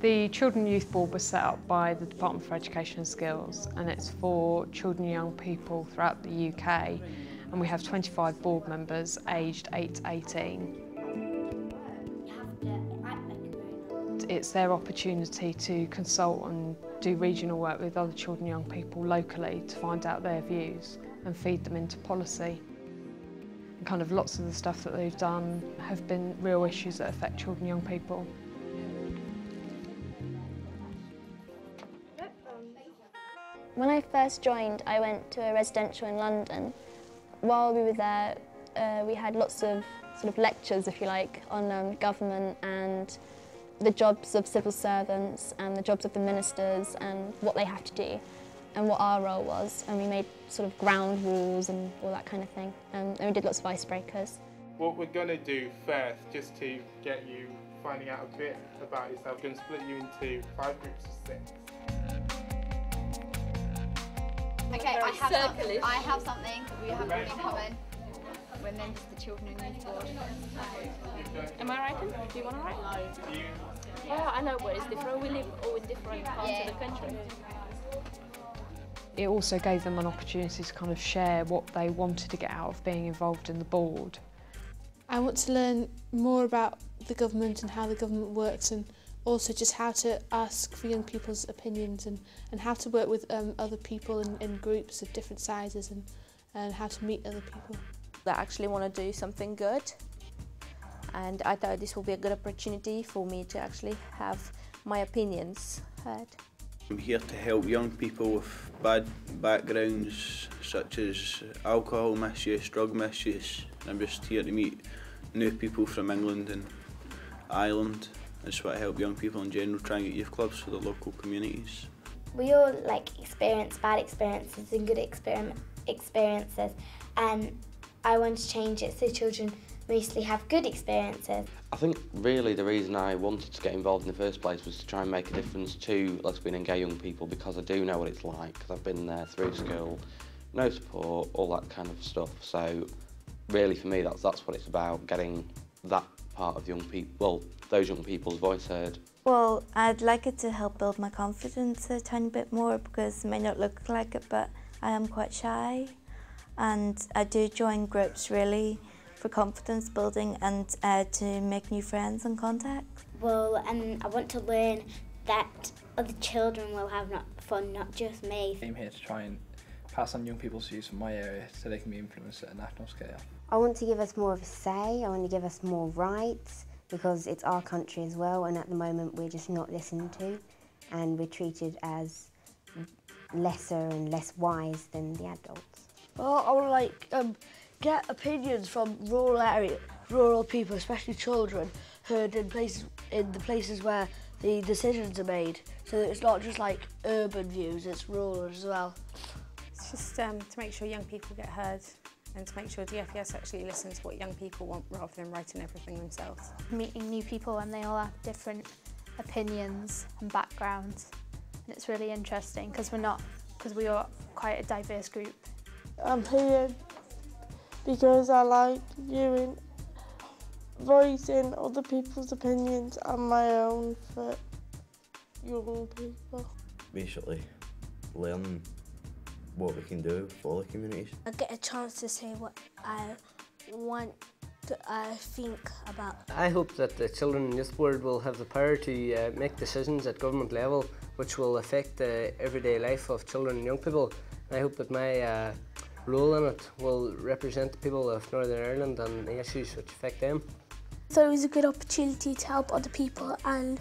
The Children and Youth Board was set up by the Department for Education and Skills, and it's for children and young people throughout the UK, and we have 25 board members aged 8 to 18. It's their opportunity to consult and do regional work with other children and young people locally to find out their views and feed them into policy. And kind of lots of the stuff that they've done have been real issues that affect children and young people. When I first joined, I went to a residential in London. While we were there, we had lots of sort of lectures, if you like, on government and the jobs of civil servants and the jobs of the ministers and what they have to do and what our role was. And we made sort of ground rules and all that kind of thing. And we did lots of icebreakers. What we're going to do first, just to get you finding out a bit about yourself, we're going to split you into 5 groups of 6. Okay, I have something we have really in common. We're members of the Children and Youth Board. Am I writing? Do you want to write? Oh, I know what is different. We live all in different parts of the country. It also gave them an opportunity to kind of share what they wanted to get out of being involved in the board. I want to learn more about the government and how the government works, and also just how to ask for young people's opinions and how to work with other people in groups of different sizes and how to meet other people. I actually want to do something good, and I thought this will be a good opportunity for me to actually have my opinions heard. I'm here to help young people with bad backgrounds such as alcohol misuse, drug misuse. I'm just here to meet new people from England and Ireland. I just want to help young people in general try and get youth clubs for the local communities. We all experience bad experiences and good experiences, and I want to change it so children mostly have good experiences. I think really the reason I wanted to get involved in the first place was to try and make a difference to lesbian and gay young people, because I do know what it's like, because I've been there through school, no support, all that kind of stuff. So really for me that's what it's about, getting that part of young people, well, those young people's voice heard. Well, I'd like it to help build my confidence a tiny bit more, because it may not look like it, but I am quite shy. And I do join groups really for confidence building and to make new friends and contacts. Well, and I want to learn that other children will have fun, not just me. I'm here to try and pass on young people's views from my area so they can be influenced at a national scale. I want to give us more of a say, I want to give us more rights, because it's our country as well, and at the moment we're just not listened to, and we're treated as lesser and less wise than the adults. Well, I want to get opinions from rural people, especially children, heard in the places where the decisions are made, so that it's not just urban views, it's rural as well. It's just to make sure young people get heard, and to make sure DfES actually listens to what young people want rather than writing everything themselves. Meeting new people, and they all have different opinions and backgrounds, and it's really interesting because we are quite a diverse group. I'm here because I like voicing other people's opinions and my own for young people. Basically, learn what we can do for the communities. I get a chance to say what I think about. I hope that the Children and Youth Board will have the power to make decisions at government level which will affect the everyday life of children and young people. I hope that my role in it will represent the people of Northern Ireland and the issues which affect them. So it was a good opportunity to help other people and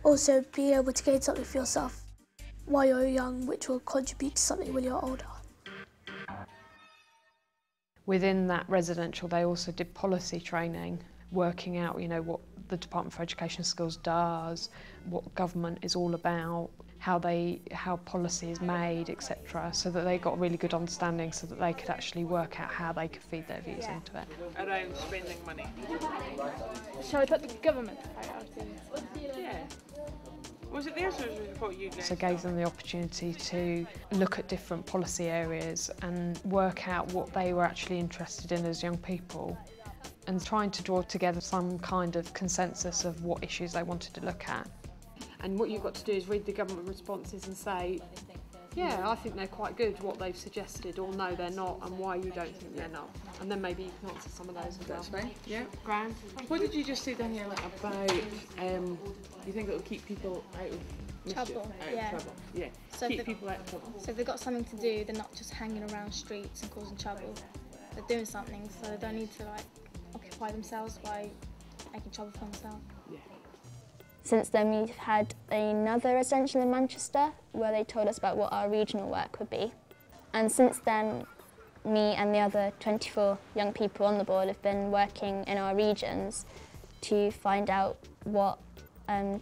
also be able to gain something for yourself while you're young, which will contribute to something when you're older. Within that residential, they also did policy training, working out, what the Department for Education and Skills does, what government is all about, how policy is made, etc., so that they got a really good understanding, so that they could actually work out how they could feed their views into it. Around spending money. Shall we put the government priority? Yeah. Was it theirs or was it what you did? So it gave them the opportunity to look at different policy areas and work out what they were actually interested in as young people, and trying to draw together some kind of consensus of what issues they wanted to look at. And what you've got to do is read the government responses and say, yeah, I think they're quite good, what they've suggested, or no, they're not, and why you don't think they're not. And then maybe you can answer some of those as well. That's fine, yeah. Grand. What did you just say, Daniela, about you think it'll keep people out of mischief, Trouble, out yeah. of trouble? Yeah, So keep if people out of trouble. So if they've got something to do, they're not just hanging around streets and causing trouble. They're doing something, so they don't need to like occupy themselves by making trouble for themselves. Yeah. Since then we've had another residential in Manchester where they told us about what our regional work would be. And since then, me and the other 24 young people on the board have been working in our regions to find out what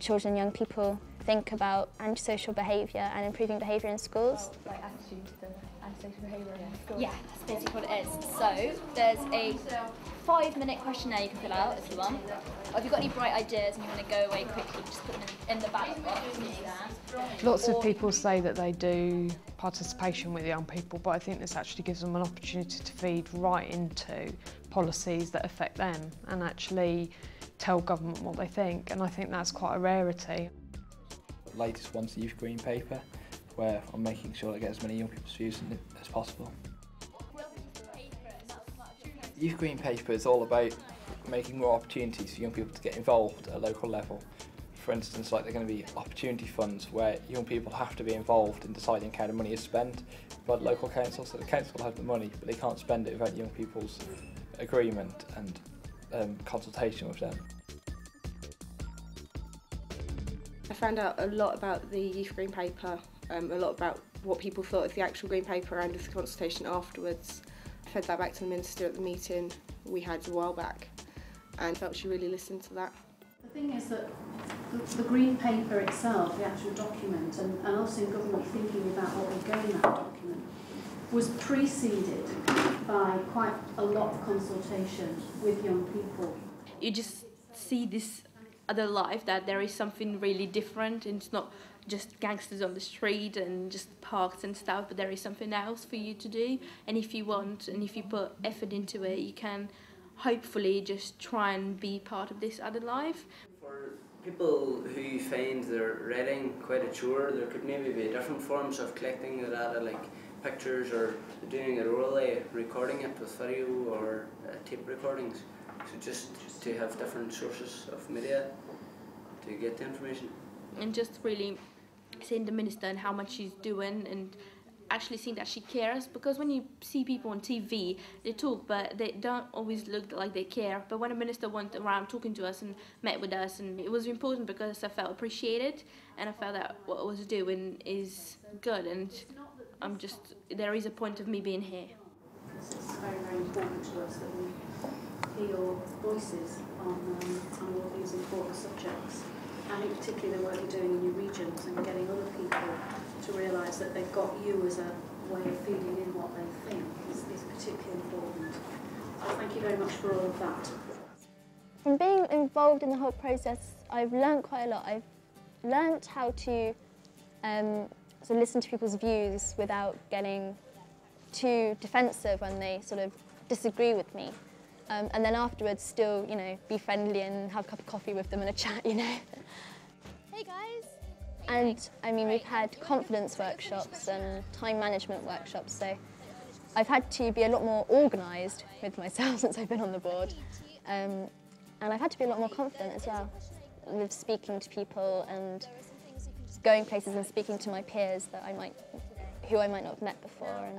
children and young people think about antisocial behaviour and improving behaviour in schools. Like attitude to antisocial behaviour in schools? Yeah, that's basically what it is. So there's a 5-minute questionnaire you can fill out if you want. Or if you've got any bright ideas and you want to go away quickly, just put them in the ballot box. Lots of people say that they do participation with young people, but I think this actually gives them an opportunity to feed right into policies that affect them and actually tell government what they think, and I think that's quite a rarity. The latest one's the Youth Green Paper, where I'm making sure that I get as many young people's views in it as possible. The Youth Green Paper is all about making more opportunities for young people to get involved at a local level. For instance, like there are going to be opportunity funds where young people have to be involved in deciding how the money is spent by the local council, so the council will have the money but they can't spend it without young people's agreement and consultation with them. I found out a lot about the Youth Green Paper, a lot about what people thought of the actual Green Paper and of the consultation afterwards. I fed that back to the Minister at the meeting we had a while back and felt she really listened to that. The thing is that the Green Paper itself, the actual document, and also in government thinking about what would go in that document, was preceded by quite a lot of consultation with young people. You just see this other life, that there is something really different, and it's not just gangsters on the street and just parks and stuff, but there is something else for you to do, and if you want and if you put effort into it, you can hopefully just try and be part of this other life. For people who find their writing quite a chore, there could maybe be different forms of collecting the data, like pictures or doing it orally, recording it with video or tape recordings. So just to have different sources of media to get the information. And just really seeing the minister and how much she's doing, and actually seeing that she cares, because when you see people on TV, they talk but they don't always look like they care. But when a minister went around talking to us and met with us, and it was important because I felt appreciated and I felt that what I was doing is good, and there is a point of me being here. It's very, very important to us that we hear your voices on all these important subjects. I think particularly the work you're doing in your regions and getting other people to realise that they've got you as a way of feeding in what they think is particularly important. So thank you very much for all of that. From being involved in the whole process, I've learnt quite a lot. I've learnt how to so listen to people's views without getting too defensive when they sort of disagree with me. And then afterwards still, you know, be friendly and have a cup of coffee with them and a chat, you know. Hey guys! And I mean, we've had confidence workshops and time management workshops, so I've had to be a lot more organised with myself since I've been on the board. And I've had to be a lot more confident as well with speaking to people and going places and speaking to my peers that who I might not have met before. And,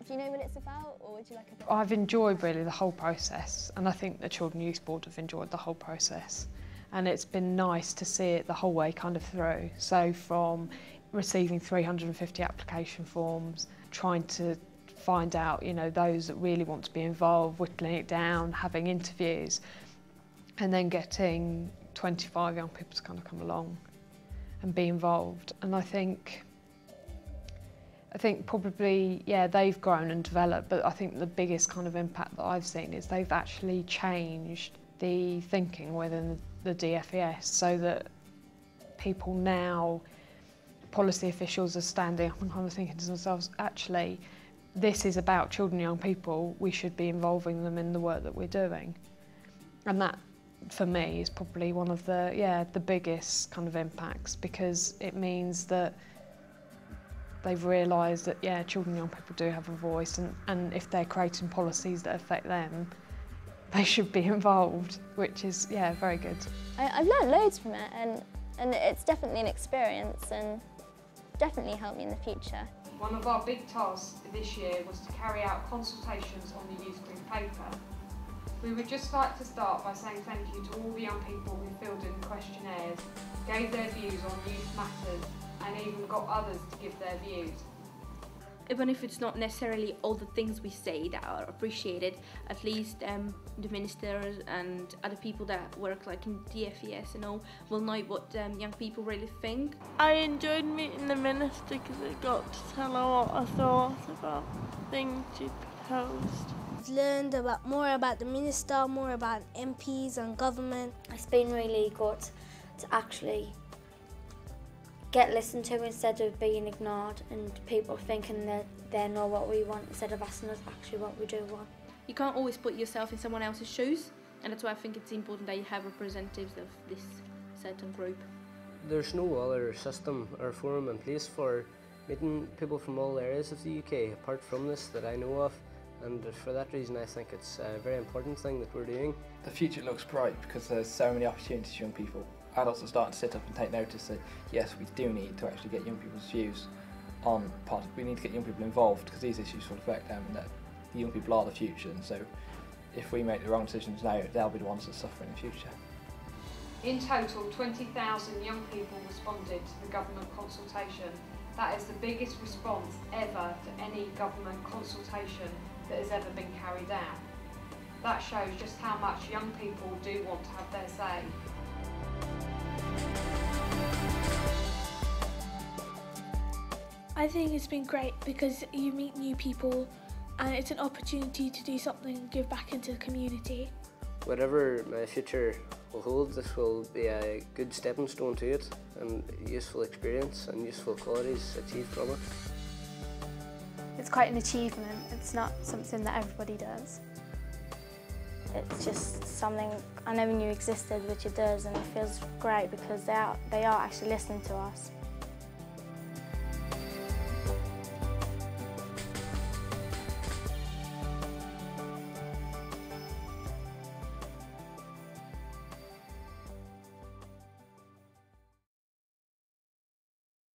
do you know what it's about, or would you like a bit? I've enjoyed really the whole process, and I think the Children Youth Board have enjoyed the whole process. And it's been nice to see it the whole way kind of through. So from receiving 350 application forms, trying to find out, you know, those that really want to be involved, whittling it down, having interviews, and then getting 25 young people to kind of come along and be involved. And I think probably, yeah, they've grown and developed, but I think the biggest kind of impact that I've seen is they've actually changed the thinking within the DfES, so that people now, policy officials are standing up and kind of thinking to themselves, actually, this is about children and young people, we should be involving them in the work that we're doing. And that, for me, is probably one of the biggest kind of impacts, because it means that they've realised that, children and young people do have a voice, and if they're creating policies that affect them, they should be involved, which is, very good. I've learned loads from it, and it's definitely an experience and definitely helped me in the future. One of our big tasks this year was to carry out consultations on the Youth Green Paper. We would just like to start by saying thank you to all the young people who filled in the questionnaires, gave their views on youth matters, and even got others to give their views. Even if it's not necessarily all the things we say that are appreciated, at least the ministers and other people that work like in DfES and all will know what young people really think. I enjoyed meeting the minister because I got to tell her what I thought about things she proposed. I've learned more about the minister, more about MPs and government. It's been really good to actually get listened to instead of being ignored, and people thinking that they know what we want instead of asking us actually what we do want. You can't always put yourself in someone else's shoes, and that's why I think it's important that you have representatives of this certain group. There's no other system or forum in place for meeting people from all areas of the UK apart from this that I know of, and for that reason I think it's a very important thing that we're doing. The future looks bright because there's so many opportunities for young people. Adults are starting to sit up and take notice that yes, we do need to actually get young people's views on part. We need to get young people involved because these issues will affect them, and that the young people are the future, and so if we make the wrong decisions now, they'll be the ones that suffer in the future. In total, 20,000 young people responded to the government consultation. That is the biggest response ever to any government consultation that has ever been carried out. That shows just how much young people do want to have their say. I think it's been great because you meet new people and it's an opportunity to do something and give back into the community. Whatever my future will hold, this will be a good stepping stone to it, and useful experience and useful qualities achieved from it. It's quite an achievement, it's not something that everybody does. It's just something I never knew existed, which it does, and it feels great because they are actually listening to us.